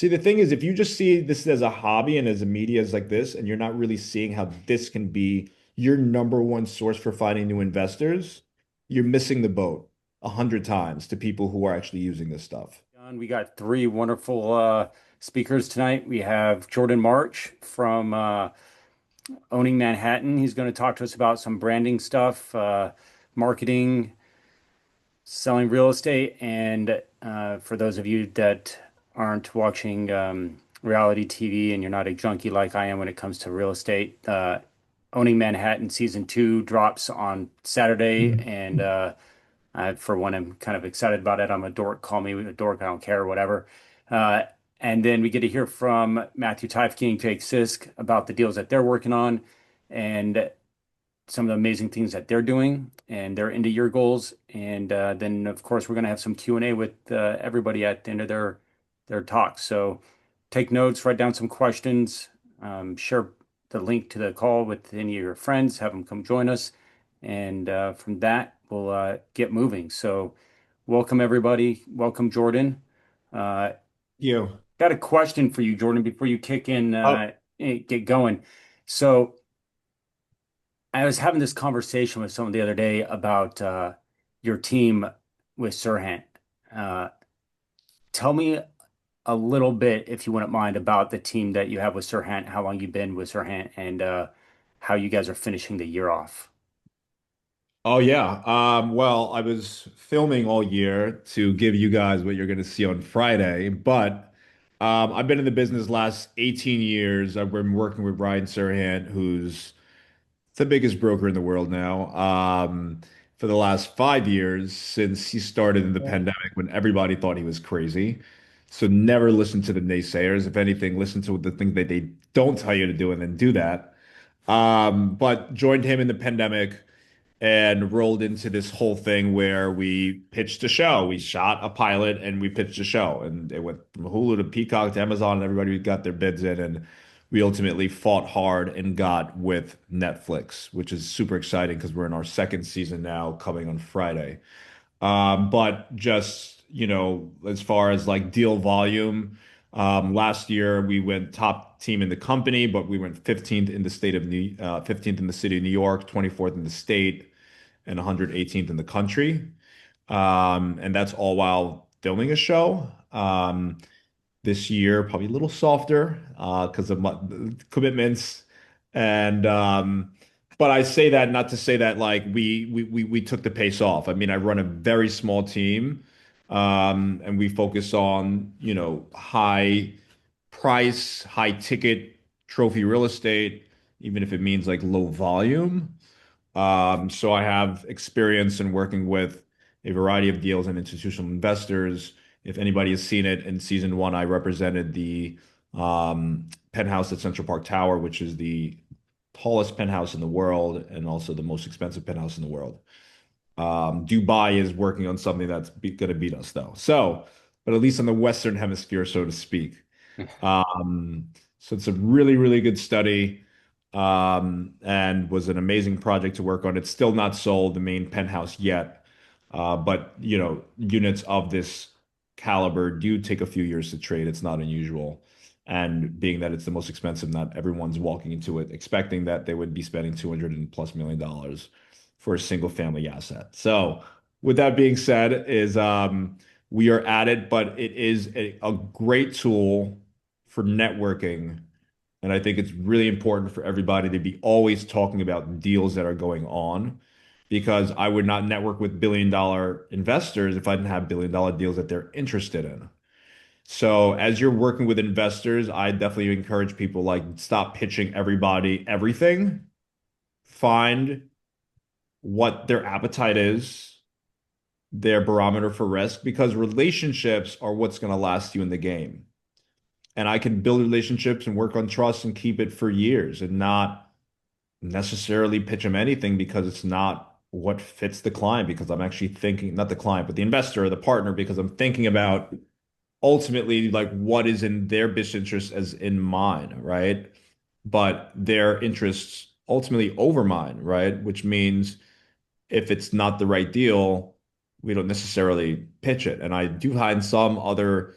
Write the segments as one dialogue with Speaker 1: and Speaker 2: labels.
Speaker 1: See, the thing is, if you just see this as a hobby and as a media as like this, and you're not really seeing how this can be your number one source for finding new investors, you're missing the boat 100 times to people who are actually using this stuff.
Speaker 2: John, we got three wonderful speakers tonight. We have Jordan March from Owning Manhattan. He's going to talk to us about some branding stuff, marketing, selling real estate. And for those of you that aren't watching reality TV and you're not a junkie like I am when it comes to real estate, Owning Manhattan season two drops on Saturday. And for one, I'm kind of excited about it. I'm a dork. Call me a dork. I don't care, whatever. Uh, and then we get to hear from Matthew Taifke and Jake Sisk about the deals that they're working on and some of the amazing things that they're doing and they're into your goals. And then, of course, we're going to have some Q&A with everybody at the end of their talk. So take notes, write down some questions, share the link to the call with any of your friends, have them come join us. And from that, we'll get moving. So welcome, everybody. Welcome, Jordan. Uh,
Speaker 1: You.
Speaker 2: got a question for you, Jordan, before you kick in,
Speaker 1: Oh,
Speaker 2: get going. So I was having this conversation with someone the other day about your team with Serhant. Uh, tell me a little bit, if you wouldn't mind, about the team that you have with Serhant, how long you've been with Serhant, and how you guys are finishing the year off.
Speaker 1: oh yeah. Well, I was filming all year to give you guys what you're going to see on Friday, but I've been in the business last 18 years. I've been working with Brian Serhant, who's the biggest broker in the world now, for the last 5 years since he started in the pandemic when everybody thought he was crazy. So never listen to the naysayers. If anything, listen to the things that they don't tell you to do and then do that. But joined him in the pandemic and rolled into this whole thing where we pitched a show. We shot a pilot and we pitched a show, and it went from Hulu to Peacock to Amazon, and everybody got their bids in, and we ultimately fought hard and got with Netflix, which is super exciting because we're in our second season now, coming on Friday. But just, as far as like deal volume, last year we went top team in the company, but we went 15th in the state of 15th in the city of New York, 24th in the state, and 118th in the country. And that's all while filming a show. This year, probably a little softer because of my commitments. And but I say that not to say that like we took the pace off. I mean, I run a very small team, and we focus on, high price, high ticket trophy real estate, even if it means like low volume. So I have experience in working with a variety of deals and institutional investors. If anybody has seen it, in season one, I represented the penthouse at Central Park Tower, which is the tallest penthouse in the world and also the most expensive penthouse in the world. Dubai is working on something that's going to beat us, though. So, but at least in the Western Hemisphere, so to speak. So it's a really, really good study, and was an amazing project to work on. It's still not sold, the main penthouse yet, but units of this caliber do take a few years to trade. It's not unusual. And being that it's the most expensive, not everyone's walking into it expecting that they would be spending 200 and plus million dollars for a single family asset. So with that being said, is we are at it, but it is a great tool for networking. And I think it's really important for everybody to be always talking about deals that are going on, because I would not network with billion-dollar investors if I didn't have billion-dollar deals that they're interested in. So as you're working with investors, I definitely encourage people like stop pitching everybody everything. Find what their appetite is, their barometer for risk, because relationships are what's going to last you in the game. And I can build relationships and work on trust and keep it for years and not necessarily pitch them anything because it's not what fits the client, because I'm actually thinking, not the client, but the investor or the partner, because I'm thinking about ultimately like what is in their best interest as in mine, right? But their interests ultimately over mine, right? Which means if it's not the right deal, we don't necessarily pitch it. And I do find some other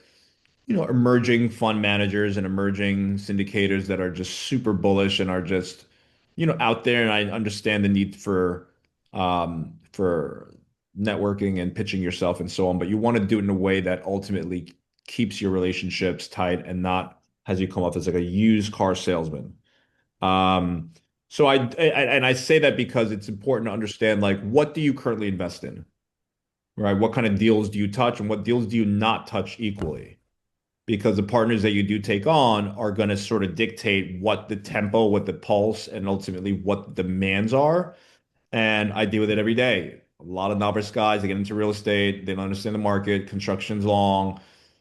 Speaker 1: emerging fund managers and emerging syndicators that are just super bullish and are just, out there. And I understand the need for networking and pitching yourself and so on, but you want to do it in a way that ultimately keeps your relationships tight and not has you come off as like a used car salesman. Um, and I say that because it's important to understand like what do you currently invest in, right? What kind of deals do you touch and what deals do you not touch equally? Because the partners that you do take on are going to sort of dictate what the tempo, what the pulse, and ultimately what the demands are. And I deal with it every day. A lot of novice guys, they get into real estate, they don't understand the market, construction's long,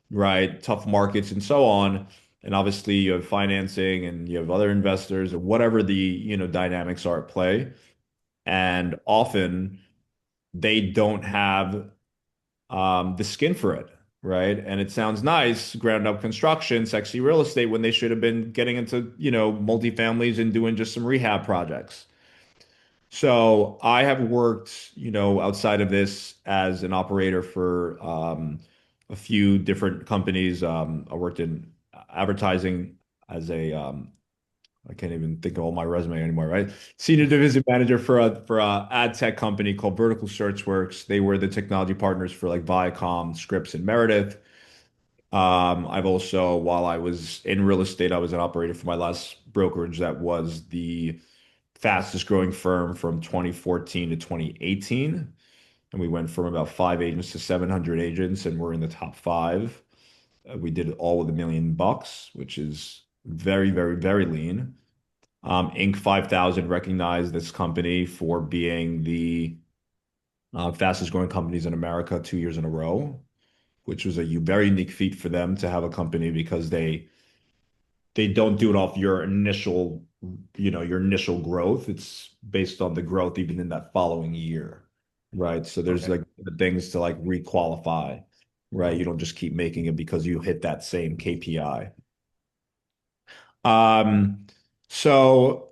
Speaker 1: right? Tough markets and so on. And obviously you have financing and you have other investors or whatever the, dynamics are at play. And often they don't have the skin for it, right? And it sounds nice, ground up construction, sexy real estate, when they should have been getting into, multifamilies and doing just some rehab projects. So I have worked, outside of this as an operator for a few different companies. I worked in advertising as I can't even think of all my resume anymore, right? Senior division manager for a ad tech company called Vertical Searchworks. They were the technology partners for like Viacom, Scripps, and Meredith. I've also, while I was in real estate, I was an operator for my last brokerage that was the fastest growing firm from 2014 to 2018. And we went from about 5 agents to 700 agents, and we're in the top five. We did it all with $1 million, which is very, very, very lean. Inc. 5000 recognized this company for being the fastest growing companies in America 2 years in a row, which was a very unique feat for them to have a company because they don't do it off your initial growth. It's based on the growth even in that following year, right? So there's
Speaker 2: Okay.
Speaker 1: like the things to like requalify, right? You don't just keep making it because you hit that same KPI. Um, so,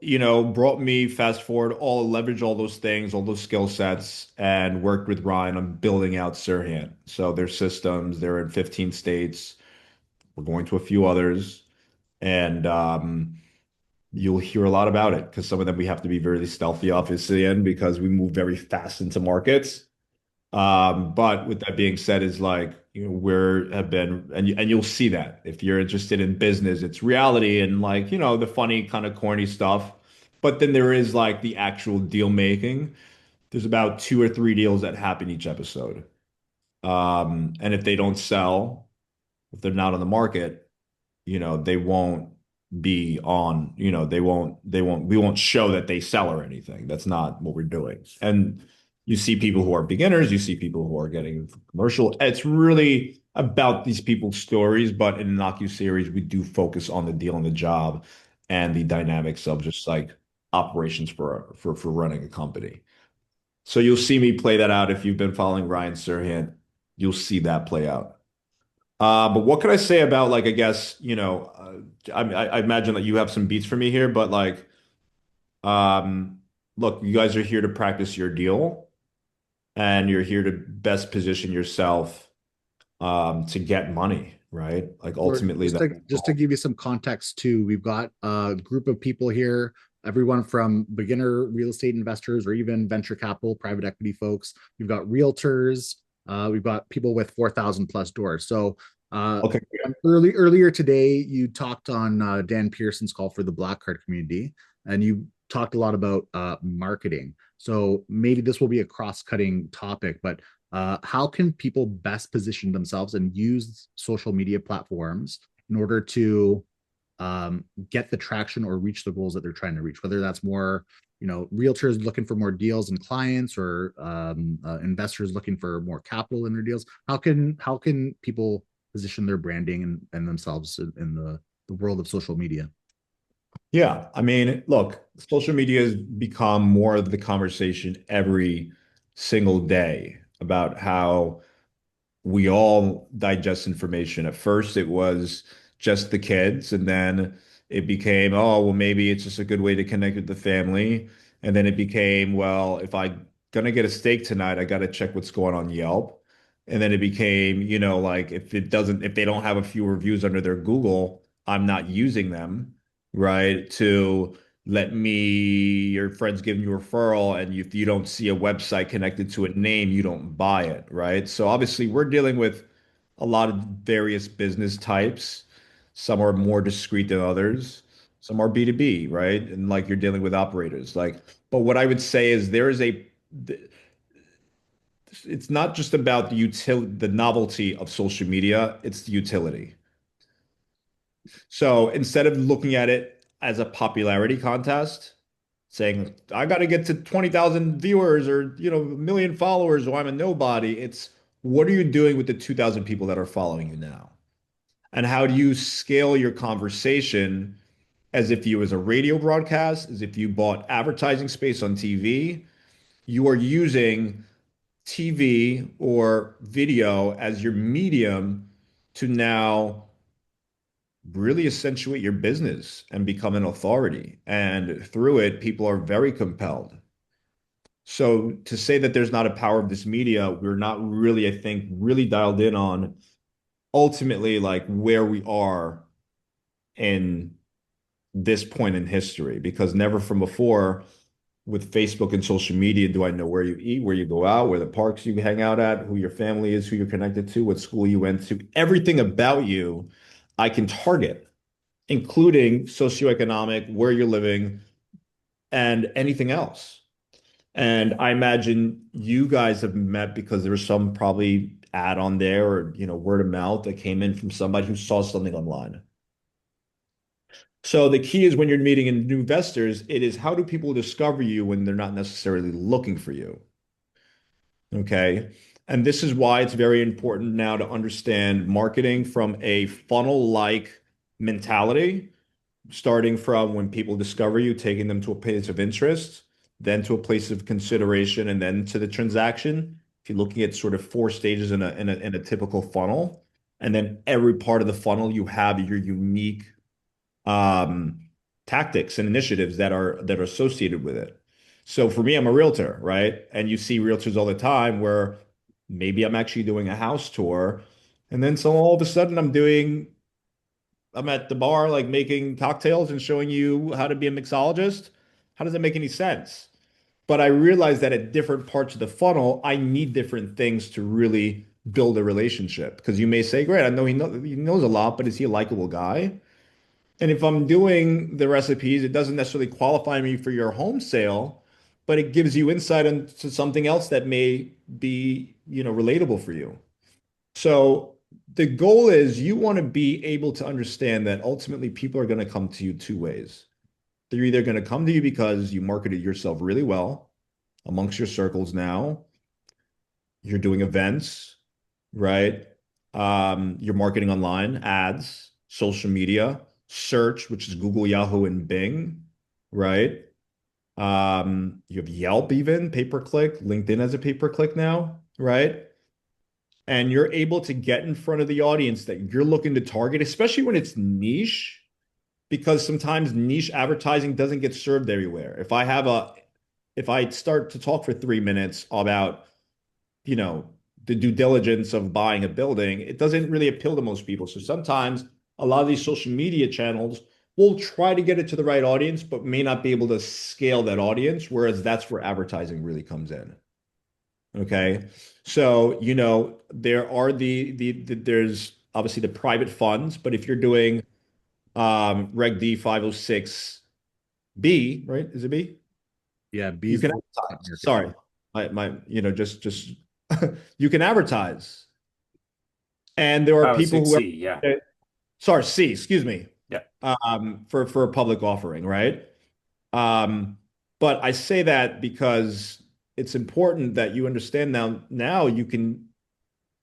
Speaker 1: brought me fast forward, leverage all those things, all those skill sets, and worked with Ryan on building out Serhant. So their systems, they're in 15 states. We're going to a few others. And you'll hear a lot about it because some of them we have to be very stealthy, obviously, in because we move very fast into markets. But with that being said, is like we're have been, and you'll see that if you're interested in business, it's reality and like the funny kind of corny stuff. But then there is like the actual deal making. There's about two or three deals that happen each episode. And if they don't sell, if they're not on the market, they won't be on, we won't show that they sell or anything. That's not what we're doing. And you see people who are beginners, you see people who are getting commercial. It's really about these people's stories, but in the Nocu series, we do focus on the deal and the job and the dynamics of just like operations for running a company. So you'll see me play that out if you've been following Ryan Serhant, you'll see that play out. But what could I say about like I guess I imagine that you have some beats for me here, but like um, look, you guys are here to practice your deal, and you're here to best position yourself to get money, right? Like
Speaker 3: Or
Speaker 1: ultimately
Speaker 3: just
Speaker 1: that.
Speaker 3: to give you some context too, we've got a group of people here, everyone from beginner real estate investors or even venture capital, private equity folks. We've got realtors, we've got people with 4,000 plus doors. So
Speaker 1: Okay.
Speaker 3: earlier today, you talked on Dan Pearson's call for the Black Card community, and you talked a lot about marketing. So maybe this will be a cross-cutting topic, but how can people best position themselves and use social media platforms in order to get the traction or reach the goals that they're trying to reach, whether that's more realtors looking for more deals and clients or investors looking for more capital in their deals. How can people position their branding and themselves in the world of social media?
Speaker 1: Yeah, I mean, look, social media has become more of the conversation every single day about how we all digest information. At first, it was just the kids, and then it became, oh, well, maybe it's just a good way to connect with the family. And then it became, well, if I'm gonna get a steak tonight, I got to check what's going on Yelp. And then it became, like if they don't have a few reviews under their Google, I'm not using them, right? To let your friends give you a referral, and if you don't see a website connected to a name, you don't buy it, right? So obviously we're dealing with a lot of various business types. Some are more discreet than others. Some are B2B, right? And like you're dealing with operators. But what I would say is it's not just about the novelty of social media, it's the utility. So instead of looking at it as a popularity contest, saying I got to get to 20,000 viewers or, a million followers or I'm a nobody, it's what are you doing with the 2,000 people that are following you now? And how do you scale your conversation as if you was a radio broadcast, as if you bought advertising space on TV? You are using TV or video as your medium to now really accentuate your business and become an authority. And through it, people are very compelled. So to say that there's not a power of this media, we're not really, I think, really dialed in on ultimately like where we are in this point in history, because never from before with Facebook and social media, do I know where you eat, where you go out, where the parks you hang out at, who your family is, who you're connected to, what school you went to, everything about you, I can target, including socioeconomic, where you're living, and anything else. And I imagine you guys have met because there was some probably ad on there or, word of mouth that came in from somebody who saw something online. So the key is when you're meeting in new investors, it is how do people discover you when they're not necessarily looking for you? Okay. And this is why it's very important now to understand marketing from a funnel-like mentality, starting from when people discover you, taking them to a place of interest, then to a place of consideration, and then to the transaction. If you're looking at sort of four stages in a typical funnel, and then every part of the funnel, you have your unique um, tactics and initiatives that are associated with it. So for me, I'm a realtor, right? And you see realtors all the time where maybe I'm actually doing a house tour, and then so all of a sudden I'm at the bar like making cocktails and showing you how to be a mixologist. How does that make any sense? But I realize that at different parts of the funnel, I need different things to really build a relationship. Because you may say, great, I know he knows a lot, but is he a likable guy? And if I'm doing the recipes, it doesn't necessarily qualify me for your home sale, but it gives you insight into something else that may be, relatable for you. So the goal is you want to be able to understand that ultimately people are going to come to you two ways. They're either going to come to you because you marketed yourself really well amongst your circles now, you're doing events, right? You're marketing online, ads, social media, search, which is Google, Yahoo, and Bing, right? You have Yelp even, pay-per-click, LinkedIn as a pay-per-click now, right? And you're able to get in front of the audience that you're looking to target, especially when it's niche, because sometimes niche advertising doesn't get served everywhere. If I start to talk for 3 minutes about you know, the due diligence of buying a building, it doesn't really appeal to most people. So sometimes a lot of these social media channels will try to get it to the right audience, but may not be able to scale that audience, whereas that's where advertising really comes in. Okay. So, there are there's obviously the private funds, but if you're doing Reg D 506B, right? Is it B?
Speaker 3: Yeah,
Speaker 1: You
Speaker 3: bees
Speaker 1: can
Speaker 3: for
Speaker 1: advertise.
Speaker 3: marketing.
Speaker 1: Sorry. Just you can advertise. And there are people who are,
Speaker 2: C, yeah.
Speaker 1: sorry, C, excuse me,
Speaker 2: Yeah.
Speaker 1: for a public offering, right? Um, but I say that because it's important that you understand now you can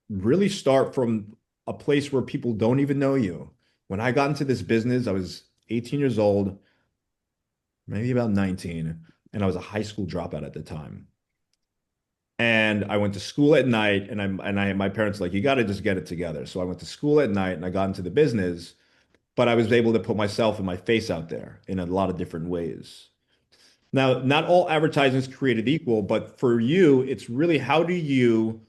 Speaker 1: really start from a place where people don't even know you. When I got into this business, I was 18 years old, maybe about 19, and I was a high school dropout at the time. And I went to school at night, and my parents were like, you got to just get it together. So I went to school at night and I got into the business, but I was able to put myself and my face out there in a lot of different ways. Now, not all advertising is created equal, but for you, it's really how do you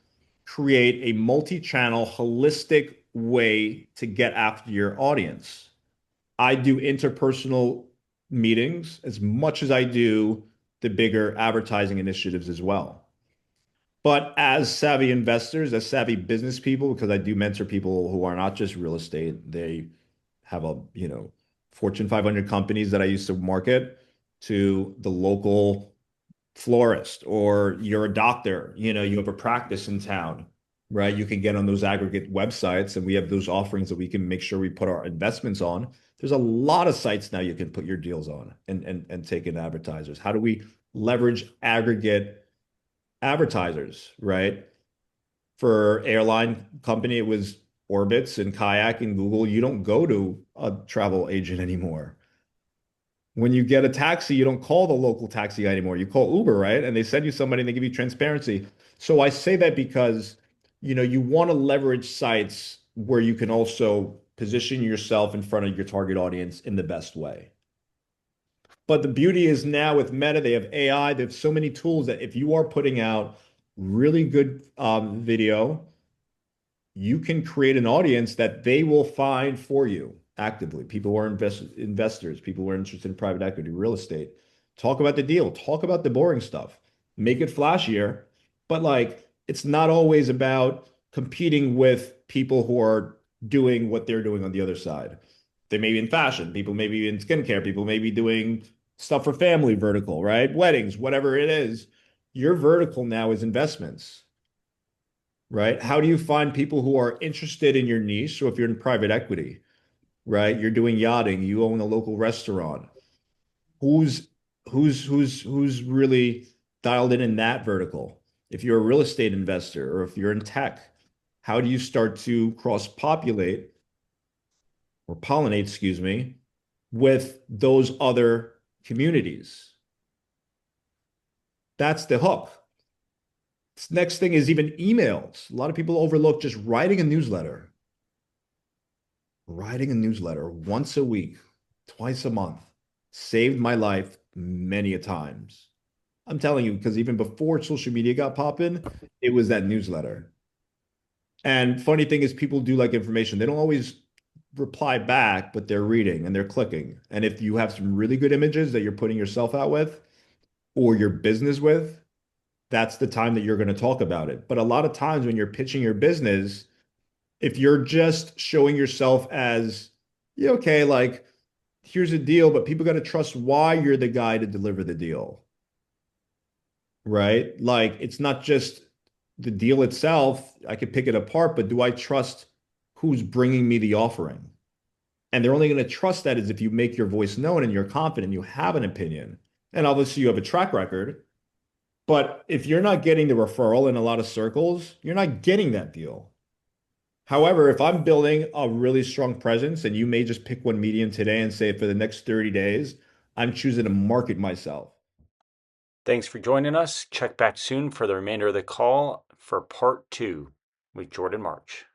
Speaker 1: create a multi-channel, holistic way to get after your audience. I do interpersonal meetings as much as I do the bigger advertising initiatives as well. But as savvy investors, as savvy business people, because I do mentor people who are not just real estate, they have Fortune 500 companies that I used to market to the local florist, or you're a doctor, you have a practice in town, right? You can get on those aggregate websites, and we have those offerings that we can make sure we put our investments on. There's a lot of sites now you can put your deals on and take in advertisers. How do we leverage aggregate advertisers, right? For airline company, it was Orbitz and Kayak and Google. You don't go to a travel agent anymore. When you get a taxi, you don't call the local taxi guy anymore. You call Uber, right? And they send you somebody and they give you transparency. So I say that because, you want to leverage sites where you can also position yourself in front of your target audience in the best way. But the beauty is now with Meta, they have AI, they have so many tools that if you are putting out really good video, you can create an audience that they will find for you actively. People who are investors, people who are interested in private equity, real estate. Talk about the deal, talk about the boring stuff, make it flashier. But like, it's not always about competing with people who are doing what they're doing on the other side. They may be in fashion, people may be in skincare, people may be doing stuff for family vertical, right? Weddings, whatever it is. Your vertical now is investments, right? How do you find people who are interested in your niche? So if you're in private equity, right, you're doing yachting, you own a local restaurant. Who's who's really dialed in that vertical? If you're a real estate investor or if you're in tech, how do you start to cross-populate or pollinate, excuse me, with those other communities? That's the hook. Next thing is even emails. A lot of people overlook just writing a newsletter. Writing a newsletter once a week, twice a month, saved my life many a times. I'm telling you, because even before social media got popping, it was that newsletter. And funny thing is, people do like information. They don't always reply back, but they're reading and they're clicking. And if you have some really good images that you're putting yourself out with or your business with, that's the time that you're going to talk about it. But a lot of times when you're pitching your business, if you're just showing yourself as, yeah, okay, like here's a deal, but people got to trust why you're the guy to deliver the deal, right? Like it's not just the deal itself. I could pick it apart, but do I trust who's bringing me the offering? And they're only going to trust that is if you make your voice known and you're confident, you have an opinion. And obviously you have a track record. But if you're not getting the referral in a lot of circles, you're not getting that deal. However, if I'm building a really strong presence and you may just pick one medium today and say for the next 30 days, I'm choosing to market myself.
Speaker 2: Thanks for joining us. Check back soon for the remainder of the call for part 2 with Jordan March.